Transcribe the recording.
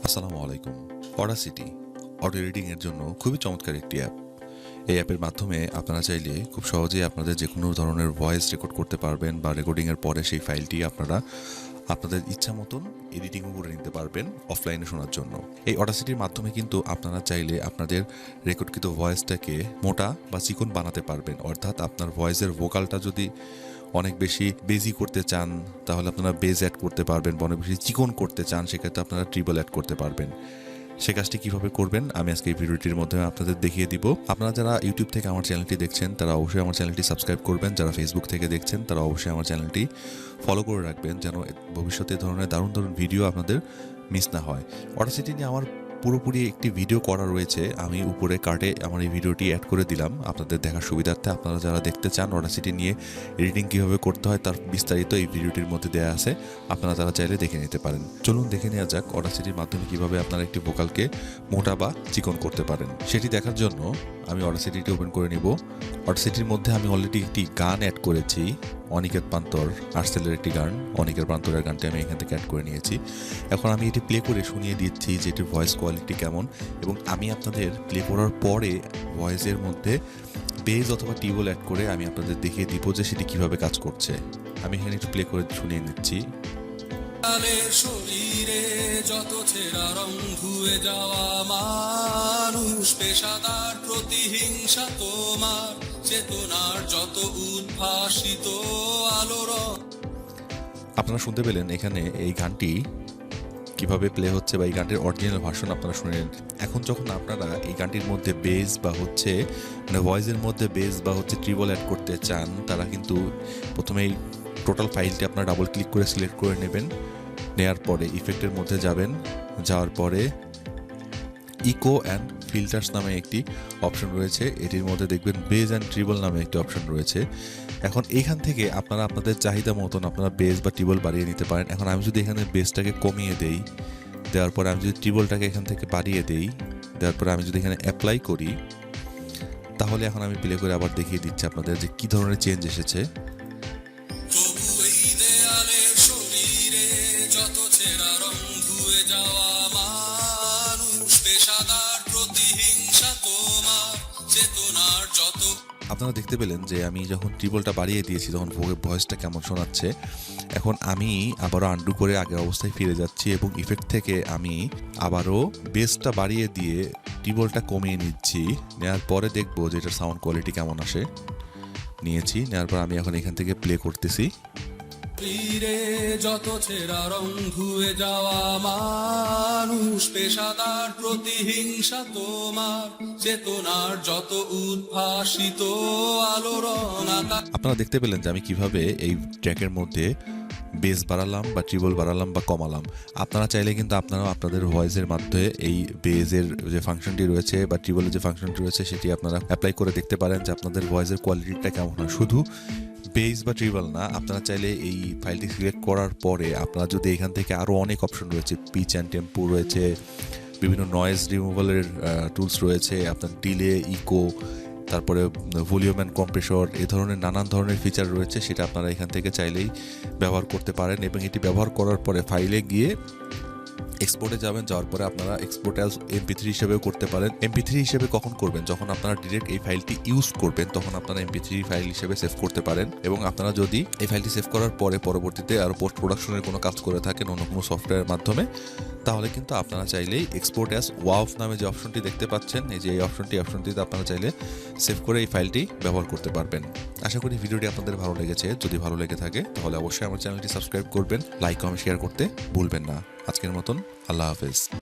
আসসালামু আলাইকুম। Audacity audio reading এর জন্য খুবই চমৎকার একটি অ্যাপ। এই অ্যাপের মাধ্যমে আপনারা চাইলে খুব সহজেই আপনাদের যে কোনো ধরনের ভয়েস রেকর্ড করতে পারবেন বা রেকর্ডিংয়ের পরে সেই ফাইলটি আপনারা আপনাদের ইচ্ছা মতন এডিটিংও করে নিতে পারবেন অফলাইনে শোনার জন্য। এই অডাসিটির মাধ্যমে কিন্তু আপনারা চাইলে আপনাদের রেকর্ডকৃত ভয়েসটাকে মোটা বা চিকন বানাতে পারবেন। অর্থাৎ আপনার ভয়েসের ভোকালটা যদি অনেক বেশি বেজি করতে চান তাহলে আপনারা বেজ অ্যাড করতে পারবেন, বা অনেক বেশি চিকন করতে চান সেক্ষেত্রে আপনারা ট্রিবল অ্যাড করতে পারবেন। সে কাজটি কীভাবে করবেন আমি আজকে এই ভিডিওটির মাধ্যমে আপনাদের দেখিয়ে দিব। আপনারা যারা ইউটিউব থেকে আমার চ্যানেলটি দেখছেন তারা অবশ্যই আমার চ্যানেলটি সাবস্ক্রাইব করবেন, যারা ফেসবুক থেকে দেখছেন তারা অবশ্যই আমার চ্যানেলটি ফলো করে রাখবেন যেন ভবিষ্যতে ধরনের দারুণ দারুণ ভিডিও আপনাদের মিস না হয়। অডাসিটি নিয়ে আমার পুরোপুরি একটি ভিডিও করা রয়েছে, আমি উপরে কার্ডে আমার এই ভিডিওটি অ্যাড করে দিলাম আপনাদের দেখার সুবিধার্থে। আপনারা যারা দেখতে চান অডাসিটি নিয়ে এডিটিং কীভাবে করতে হয় তার বিস্তারিত এই ভিডিওটির মধ্যে দেওয়া আছে, আপনারা তারা চাইলে দেখে নিতে পারেন। চলুন দেখে নেওয়া যাক অডাসিটির মাধ্যমে কীভাবে আপনারা একটি ভোকালকে মোটা বা চিকন করতে পারেন। সেটি দেখার জন্য আমি অডাসিটিটি ওপেন করে নিব। অডাসিটির মধ্যে আমি অলরেডি একটি গান অ্যাড করেছি, অনিকেত প্রান্তর আর্টসেলের একটি গান, অনিকের প্রান্তরের গানটি আমি এখান থেকে অ্যাড করে নিয়েছি। এখন আমি এটি প্লে করে শুনিয়ে দিচ্ছি যে এটির ভয়েস কোয়ালিটি কেমন, এবং আমি আপনাদের প্লে করার পরে ভয়েসের মধ্যে বেজ অথবা টিউবল অ্যাড করে আমি আপনাদের দেখিয়ে দিব যে সেটি কীভাবে কাজ করছে। আমি এখানে একটু প্লে করে শুনিয়ে নিচ্ছি। শরীরে যত ছেঁড়া রং ধুয়ে যাওয়া মানুষ, পেশাদার প্রতিহিংসা তোমার চেতনার যত উদ্ভাসিত আলোর। আপনারা শুনতে পেলেন এখানে এই গানটি কিভাবে প্লে হচ্ছে বা এই গানটির অরিজিনাল ভার্সন আপনারা শুনলেন। এখন যখন আপনারা এই গানটির মধ্যে বেস বা হচ্ছে মানে ভয়েসের মধ্যে বেস বা হচ্ছে ট্রিবল অ্যাড করতে চান তারা কিন্তু প্রথমেই টোটাল ফাইলটি আপনারা ডাবল ক্লিক করে সিলেক্ট করে নেবেন। নেওয়ার পরে ইফেক্টের মধ্যে যাবেন, যাওয়ার পরে ইকো অ্যান্ড ফিল্টার্স নামে একটি অপশন রয়েছে, এটির মধ্যে দেখবেন বেজ অ্যান্ড ট্রিবল নামে একটি অপশন রয়েছে। এখন এইখান থেকে আপনারা আপনাদের চাহিদা মতন আপনারা বেজ বা ট্রিবল বাড়িয়ে নিতে পারেন। এখন আমি যদি এখানে বেসটাকে কমিয়ে দেই, দেওয়ার পরে আমি যদি ট্রিবলটাকে এখান থেকে বাড়িয়ে দেই, দেওয়ার পরে আমি যদি এখানে অ্যাপ্লাই করি, তাহলে এখন আমি প্লে করে আবার দেখিয়ে দিচ্ছি আপনাদের যে কী ধরনের চেঞ্জ এসেছে। আপনারা দেখতে পেলেন যে আমি যখন ট্রিবলটা বাড়িয়ে দিয়েছি তখন ভয়েসটা কেমন শোনাচ্ছে। এখন আমি আবারও আন্ডু করে আগের অবস্থায় ফিরে যাচ্ছি এবং ইফেক্ট থেকে আমি আবারও বেসটা বাড়িয়ে দিয়ে ট্রিবলটা কমিয়ে নিচ্ছি। নেওয়ার পরে দেখবো যে এটার সাউন্ড কোয়ালিটি কেমন আসে। নিয়েছি, নেওয়ার পর আমি এখন এখান থেকে প্লে করতেছি। যত ছেঁড়া রং ধুয়ে যাওয়া মানুষ, পেশাদার প্রতিহিংসা তোমার চেতনার যত উদ্ভাসিত আলোর। আপনারা দেখতে পেলেন যে আমি কিভাবে এই ট্র্যাকের মধ্যে বেস বাড়ালাম বা ট্রিবল বাড়ালাম বা কমালাম। আপনারা চাইলে কিন্তু আপনারাও আপনাদের ভয়েসের মাধ্যমে এই বেজের যে ফাংশনটি রয়েছে বা ট্রিবলের যে ফাংশনটি রয়েছে সেটি আপনারা অ্যাপ্লাই করে দেখতে পারেন যে আপনাদের ভয়েসের কোয়ালিটিটা কেমন হয়। শুধু বেস বা ট্রিবল না, আপনারা চাইলে এই ফাইলটি সিলেক্ট করার পরে আপনারা যদি এখান থেকে আরও অনেক অপশন রয়েছে, পিচ অ্যান্ড টেম্পো রয়েছে, বিভিন্ন নয়েজ রিমুভালের টুলস রয়েছে, আপনার ডিলে, ইকো, তারপরে ভলিউম অ্যান্ড কম্প্রেসর, এ ধরনের নানান ধরনের ফিচার রয়েছে, সেটা আপনারা এখান থেকে চাইলেই ব্যবহার করতে পারেন। এবং এটি ব্যবহার করার পরে ফাইলে গিয়ে এক্সপোর্টে যাবেন, যাওয়ার পরে আপনারা এক্সপোর্ট অ্যাজ MP3 হিসেবেও করতে পারেন। MP3 হিসেবে কখন করবেন? যখন আপনারা ডিরেক্ট এই ফাইলটি ইউজ করবেন তখন আপনারা MP3 ফাইল হিসেবে সেভ করতে পারেন। এবং আপনারা যদি এই ফাইলটি সেভ করার পরে পরবর্তীতে আরও পোস্ট প্রোডাকশনের কোনো কাজ করে থাকেন অন্য কোনো সফটওয়্যারের মাধ্যমে, তাহলে কিন্তু আপনারা চাইলেই এক্সপোর্ট অ্যাজ ওয়াভ নামে যে অপশনটি দেখতে পাচ্ছেন, এই যে এই অপশনটিতে আপনারা চাইলে সেভ করে এই ফাইলটি ব্যবহার করতে পারবেন। আশা করি ভিডিওটি আপনাদের ভালো লেগেছে। যদি ভালো লেগে থাকে তাহলে অবশ্যই আমার চ্যানেলটি সাবস্ক্রাইব করবেন, লাইক কমেন্ট শেয়ার করতে ভুলবেন না। আজকের মতন আল্লাহ হাফেজ।